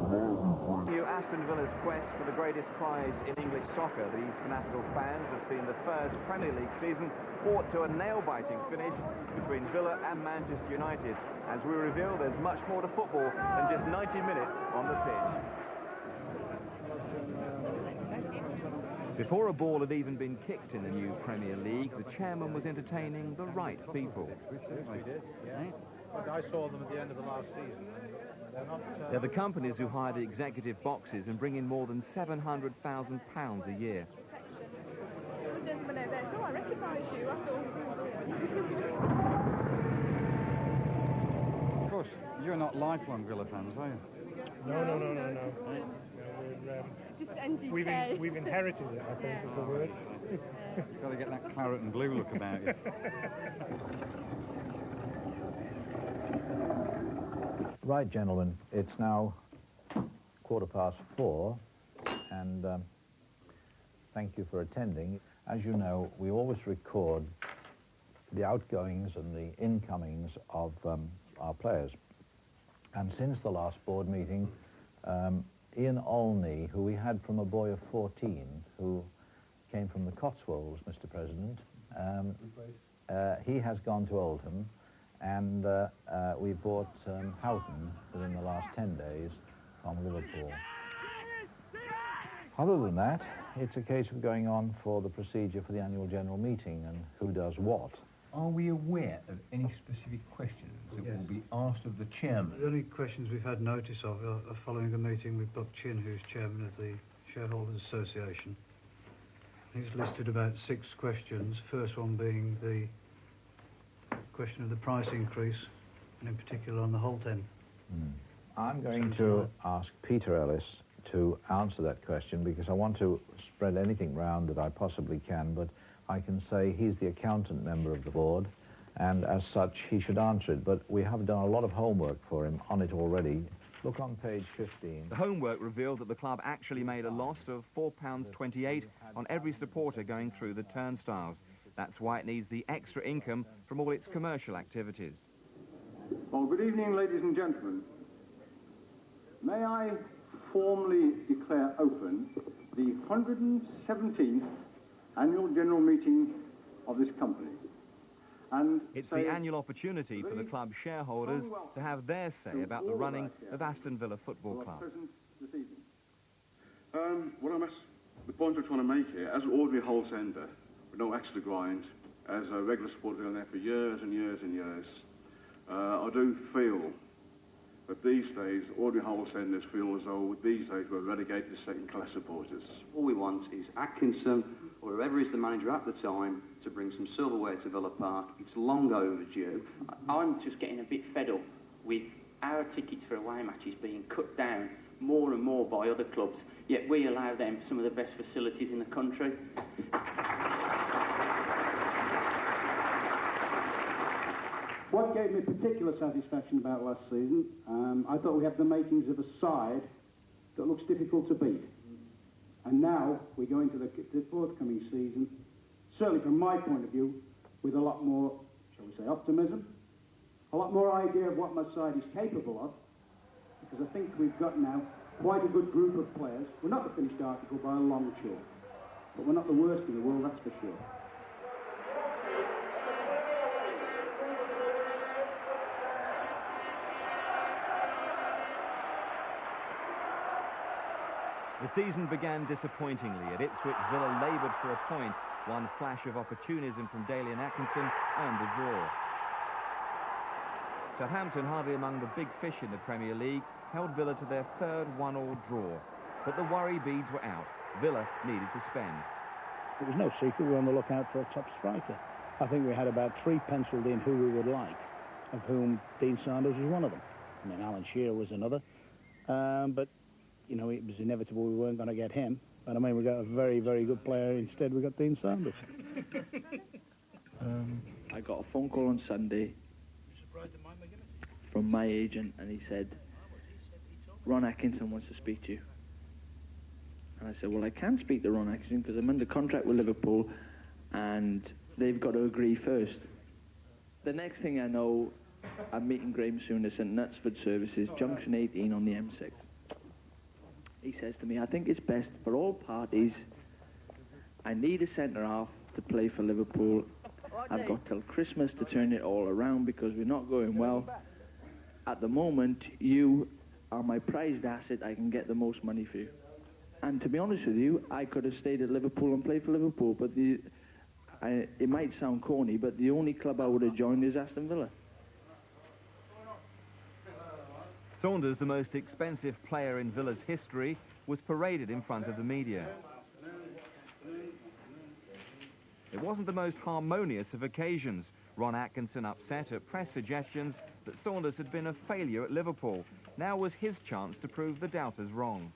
New Aston Villa's quest for the greatest prize in English soccer. These fanatical fans have seen the first Premier League season fought to a nail-biting finish between Villa and Manchester United. As we reveal, there's much more to football than just 90 minutes on the pitch. Before a ball had even been kicked in the new Premier League, the chairman was entertaining the right people. We did, yeah. But I saw them at the end of the last season. They're not... They're the companies who hire the executive boxes and bring in more than £700,000 a year. The gentleman over there, so I recognise you, I thought. Of course, you're not lifelong Villa fans, are you? No. We've inherited it, I think, is the word. You've got to get that claret and blue look about you. Right, gentlemen, it's now 4:15, and thank you for attending. As you know, we always record the outgoings and the incomings of our players. And since the last board meeting, Ian Olney, who we had from a boy of 14, who came from the Cotswolds, Mr. President, he has gone to Oldham, and we bought Houghton within the last 10 days from Liverpool. Other than that, it's a case of going on for the procedure for the annual general meeting and who does what. Are we aware of any specific questions that will be asked of the chairman? The only questions we've had notice of are following a meeting with Buck Chin, who's chairman of the Shareholders Association. He's listed about 6 questions, first one being the question of the price increase, and in particular on the Holt end. I'm going to ask Peter Ellis to answer that question because I want to spread anything round that I possibly can, but I can say he's the accountant member of the board, and as such he should answer it, but we have done a lot of homework for him on it already. Look on page 15. The homework revealed that the club actually made a loss of £4.28 on every supporter going through the turnstiles. That's why it needs the extra income from all its commercial activities. Well, good evening, ladies and gentlemen. May I formally declare open the 117th annual general meeting of this company. And it's the annual opportunity for the club shareholders to have their say about the running of Aston Villa Football Club. The point I'm trying to make here, as an ordinary wholesaler with no extra grind, as a regular supporter been there for years and years and years, I do feel that these days, ordinary wholesalers feel as though these days we're relegated to second-class supporters. All we want is Atkinson, or whoever is the manager at the time, to bring some silverware to Villa Park. It's long overdue. I'm just getting a bit fed up with our tickets for away matches being cut down more and more by other clubs, yet we allow them some of the best facilities in the country. What gave me particular satisfaction about last season, I thought we had the makings of a side that looks difficult to beat. And now we go into the forthcoming season, certainly from my point of view, with a lot more, shall we say, optimism, a lot more idea of what my side is capable of, because I think we've got now quite a good group of players. We're not the finished article by a long shot, but we're not the worst in the world, that's for sure. The season began disappointingly. At Ipswich, Villa laboured for a point, one flash of opportunism from Daly and Atkinson, and a draw. Southampton, hardly among the big fish in the Premier League, held Villa to their third 1-1 draw. But the worry beads were out. Villa needed to spend. It was no secret we were on the lookout for a top striker. I think we had about 3 penciled in who we would like, of whom Dean Sanders was one of them. I mean, Alan Shearer was another. But you know, it was inevitable we weren't going to get him. But I mean, we got a very, very good player. Instead, we got Dean Sanders. I got a phone call on Sunday from my agent, and he said, Ron Atkinson wants to speak to you. And I said, well, I can't speak to Ron Atkinson because I'm under contract with Liverpool, and they've got to agree first. The next thing I know, I'm meeting Graham Souness at Knutsford Services, Junction 18 on the M6. he says to me, I think it's best for all parties. I need a centre-half to play for Liverpool. I've got till Christmas to turn it all around because we're not going well. At the moment, you are my prized asset. I can get the most money for you. And to be honest with you, I could have stayed at Liverpool and played for Liverpool, but it might sound corny, but the only club I would have joined is Aston Villa. Saunders, the most expensive player in Villa's history, was paraded in front of the media. It wasn't the most harmonious of occasions. Ron Atkinson upset at press suggestions that Saunders had been a failure at Liverpool. Now was his chance to prove the doubters wrong.